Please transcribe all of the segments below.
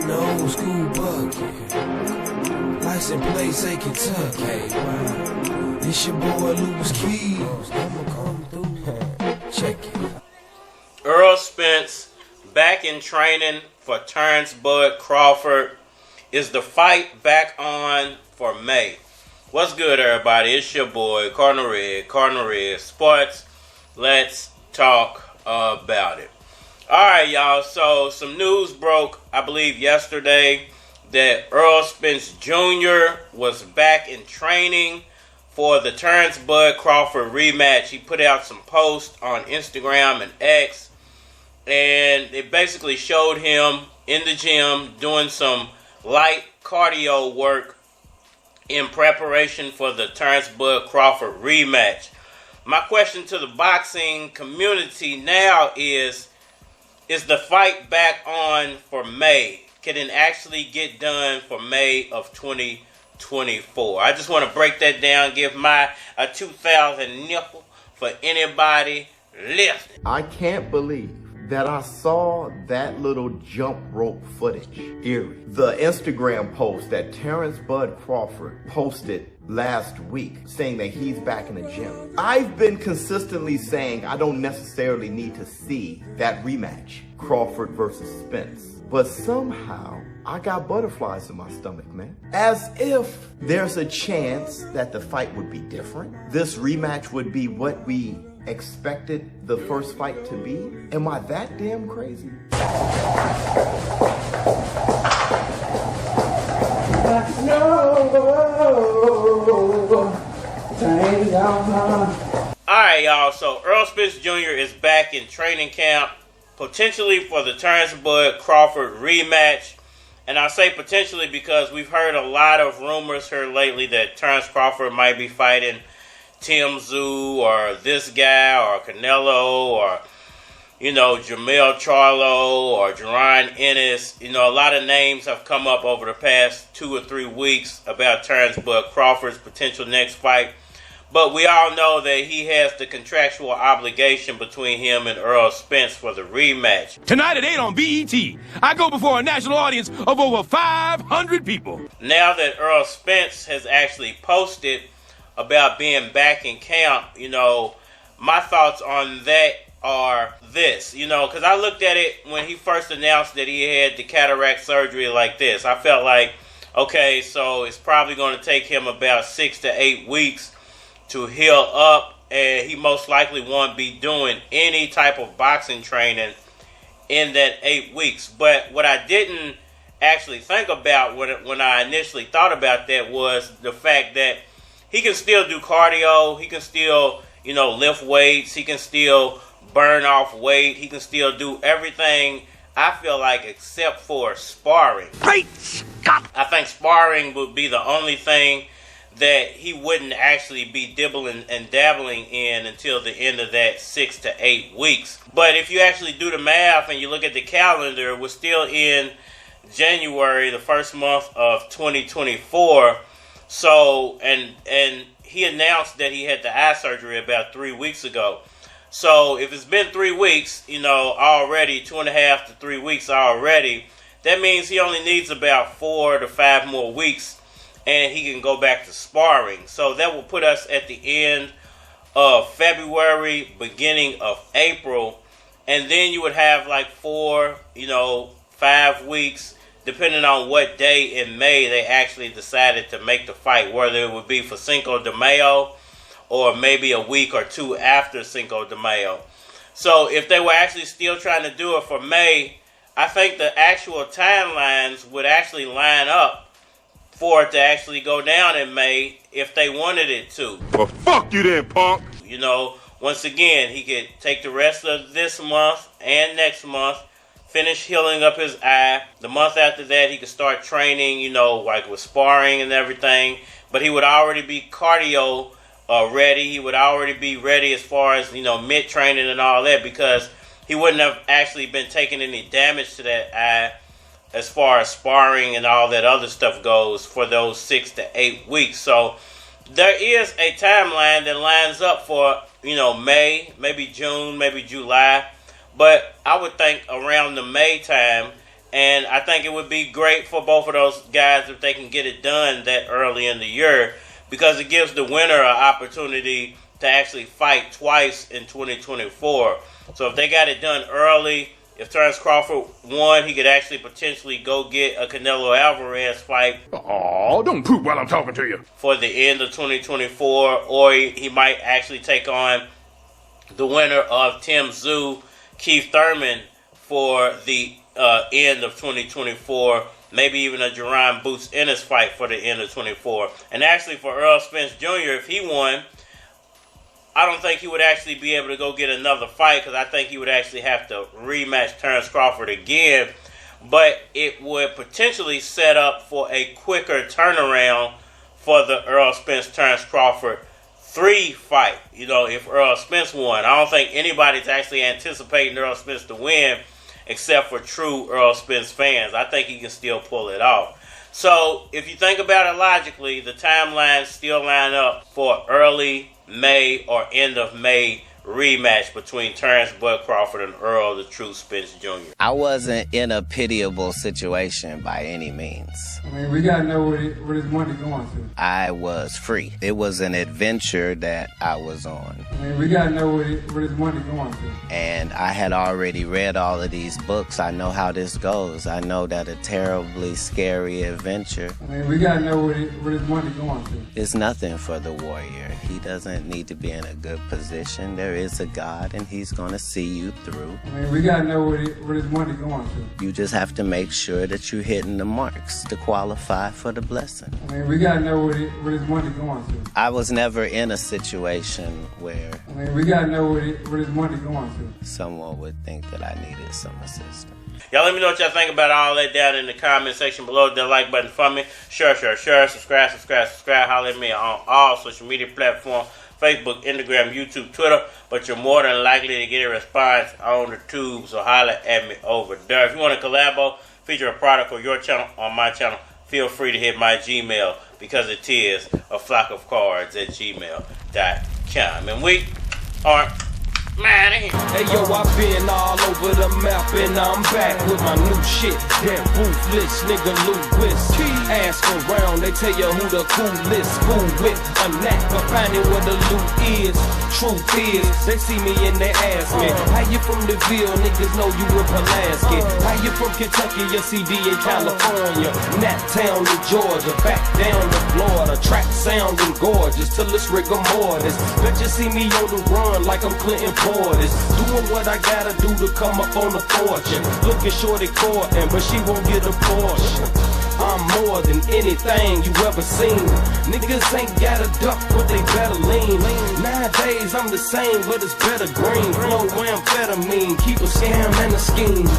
in the old school bucket. License plate say Kentucky. It's your boy Louis Keys. I'ma come through. Check it. Errol Spence back in training for Terence Bud Crawford. Is the fight back on for May? What's good, everybody? It's your boy Cardinal Red Sports. Let's talk about it. Alright, y'all, so some news broke, I believe yesterday, that Errol Spence Jr. was back in training for the Terence Bud Crawford rematch. He put out some posts on Instagram and X, and it basically showed him in the gym doing some light cardio work in preparation for the Terence Bud Crawford rematch. My question to the boxing community now is the fight back on for May? Can it actually get done for May of 2024? I just want to break that down, give my a 2,000 nickel for anybody listening. I can't believe that I saw that little jump rope footage. Eerie. The Instagram post that Terence Bud Crawford posted last week saying that he's back in the gym. I've been consistently saying I don't necessarily need to see that rematch, Crawford versus Spence. But somehow I got butterflies in my stomach, man. As if there's a chance that the fight would be different. This rematch would be what we expected the first fight to be? Am I that damn crazy? Alright, y'all, so Errol Spence Jr. is back in training camp, potentially for the Terence Bud Crawford rematch. And I say potentially because we've heard a lot of rumors here lately that Terence Crawford might be fighting Tim Tszyu or this guy or Canelo or, Jamel Charlo or Jerron Ennis. A lot of names have come up over the past 2 or 3 weeks about Terence Bud Crawford's potential next fight. But we all know that he has the contractual obligation between him and Errol Spence for the rematch. Tonight at 8 on BET, I go before a national audience of over 500 people. Now that Errol Spence has actually posted about being back in camp, my thoughts on that are this, because I looked at it when he first announced that he had the cataract surgery like this. I felt like, okay, so it's probably going to take him about 6 to 8 weeks to heal up, and he most likely won't be doing any type of boxing training in that 8 weeks. But what I didn't actually think about when I initially thought about that was the fact that he can still do cardio, he can still, lift weights, he can still burn off weight, he can still do everything, I feel like, except for sparring. Great Scott! I think sparring would be the only thing that he wouldn't actually be dibbling and dabbling in until the end of that 6 to 8 weeks. But if you actually do the math and you look at the calendar, we're still in January, the first month of 2024. So, and he announced that he had the eye surgery about 3 weeks ago. So if it's been 3 weeks, already 2.5 to 3 weeks already, that means he only needs about 4 to 5 more weeks and he can go back to sparring. So that will put us at the end of February, beginning of April, and then you would have like 4, 5 weeks, depending on what day in May they actually decided to make the fight, whether it would be for Cinco de Mayo or maybe a week or 2 after Cinco de Mayo. So if they were actually still trying to do it for May, I think the actual timelines would actually line up for it to actually go down in May if they wanted it to. Well, fuck you then, punk! Once again, he could take the rest of this month and next month, finish healing up his eye. The month after that, he could start training, like with sparring and everything. But he would already be cardio ready. He would already be ready as far as, mid training and all that, because he wouldn't have actually been taking any damage to that eye as far as sparring and all that other stuff goes for those 6 to 8 weeks. So there is a timeline that lines up for, May, maybe June, maybe July. But I would think around the May time, And I think it would be great for both of those guys if they can get it done that early in the year, because it gives the winner an opportunity to actually fight twice in 2024. So if they got it done early, if Terence Crawford won, he could actually potentially go get a Canelo Alvarez fight. Oh, don't poop while I'm talking to you. For the end of 2024, or he might actually take on the winner of Tim Tszyu, Keith Thurman, for the end of 2024. Maybe even a Jerron Boots Ennis fight for the end of 24. And actually for Errol Spence Jr., if he won, I don't think he would actually be able to go get another fight, because I think he would actually have to rematch Terence Crawford again. But it would potentially set up for a quicker turnaround for the Errol Spence Terence Crawford 3 fight. You know, if Errol Spence won, I don't think anybody's actually anticipating Errol Spence to win except for true Errol Spence fans. I think he can still pull it off. So if you think about it logically, the timelines still line up for early May or end of May rematch between Terence Bud Crawford and Errol the True Spence Jr. I wasn't in a pitiable situation by any means. I mean, we gotta know where his money going to. I was free. It was an adventure that I was on. I mean, we gotta know where his money going to. And I had already read all of these books. I know how this goes. I know that a terribly scary adventure. I mean, we gotta know where his money going to. It's nothing for the warrior. He doesn't need to be in a good position. There is a God, and he's gonna see you through. I mean, we gotta know where his money going to. You just have to make sure that you're hitting the marks to qualify for the blessing. I mean, we gotta know where his money going to. I was never in a situation where I mean, we gotta know where his money going to. someone would think that I needed some assistance. Y'all let me know what y'all think about all that down in the comment section below. Hit that like button for me. Share. Subscribe. Holler at me on all social media platforms. Facebook, Instagram, YouTube, Twitter. But you're more than likely to get a response on the tube. So holler at me over there. If you want to collabo, feature a product or your channel on my channel, feel free to hit my Gmail, because it is a flock of cards at gmail.com. And we are Manny. Hey yo, I've been all over the map and I'm back with my new shit. That ruthless nigga Lewis. Ask around, they tell you who the coolest. Fool with a knack of finding where the loot is. Truth is, they see me and they ask me, how you from the Ville? Niggas know you in Pulaski. How you from Kentucky? Your CD in California. Nat Town to Georgia, back down to Florida. Track sounding gorgeous till it's rigor mortis. Bet you see me on the run like I'm Clinton Portis. Doing what I gotta do to come up on the fortune. Looking shorty courting, but she won't get a portion. I'm more than anything you ever seen. Niggas ain't got a duck, but they better lean. Nowadays I'm the same, but it's better green. Flow amphetamine, keep a scam and a scheme.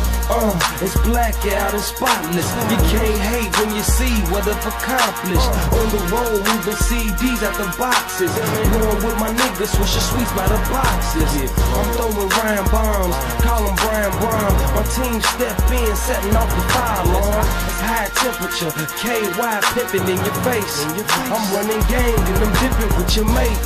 It's blackout and spotless. You can't hate when you see what I've accomplished. On the road, moving CDs out the boxes. Going with my niggas, switch your sweets by the boxes. I'm throwing rhyme bombs, call them Brian Brown. My team step in, setting off the fire alarm. It's high temperature, KY pimping in your face. I'm running game and I'm dipping with your mate.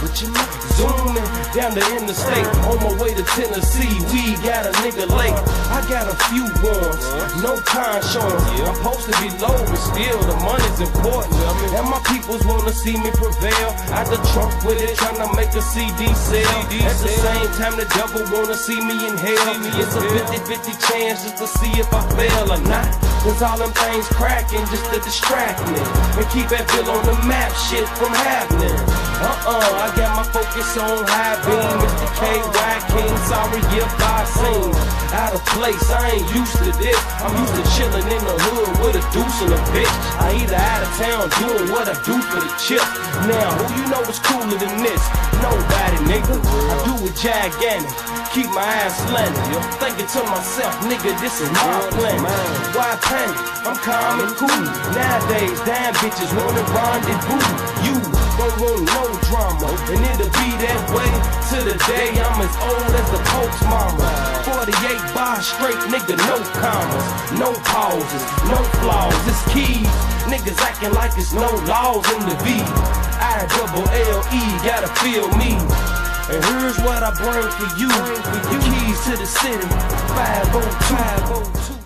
Zooming down the interstate, on my way to Tennessee. We got a nigga late. I got a few warrants, no conscience. I'm supposed to be low, but still the money's important. And my peoples wanna see me prevail. Out the trunk with it, trying to make a CD sale. At the same time, the devil wanna see me in hell. It's a 50-50 chance just to see if I fail or not. Cause all them things cracking just to distract me and keep that bill on the map, shit from happening. I got my focus on high beam. Mr. KY King, sorry if I seem out of place. I ain't used to this. I'm used to chilling in the hood with a deuce and a bitch. I either out of town doing what I do for the chip. Now who you know is cooler than this? Nobody, nigga. I do it gigantic. Keep my ass slanted. Thinking to myself, nigga, this is my plan. Why panic? I'm calm and cool. Nowadays, damn bitches wanna rendezvous. You don't want no drama, and it'll be that way till the day I'm as old as the Pope's mama. 48 bars straight, nigga, no commas, no pauses, no flaws. It's keys. Niggas acting like it's no laws in the V. I-double-L-E, gotta feel me. And here's what I bring for you. Keys to the city, 502.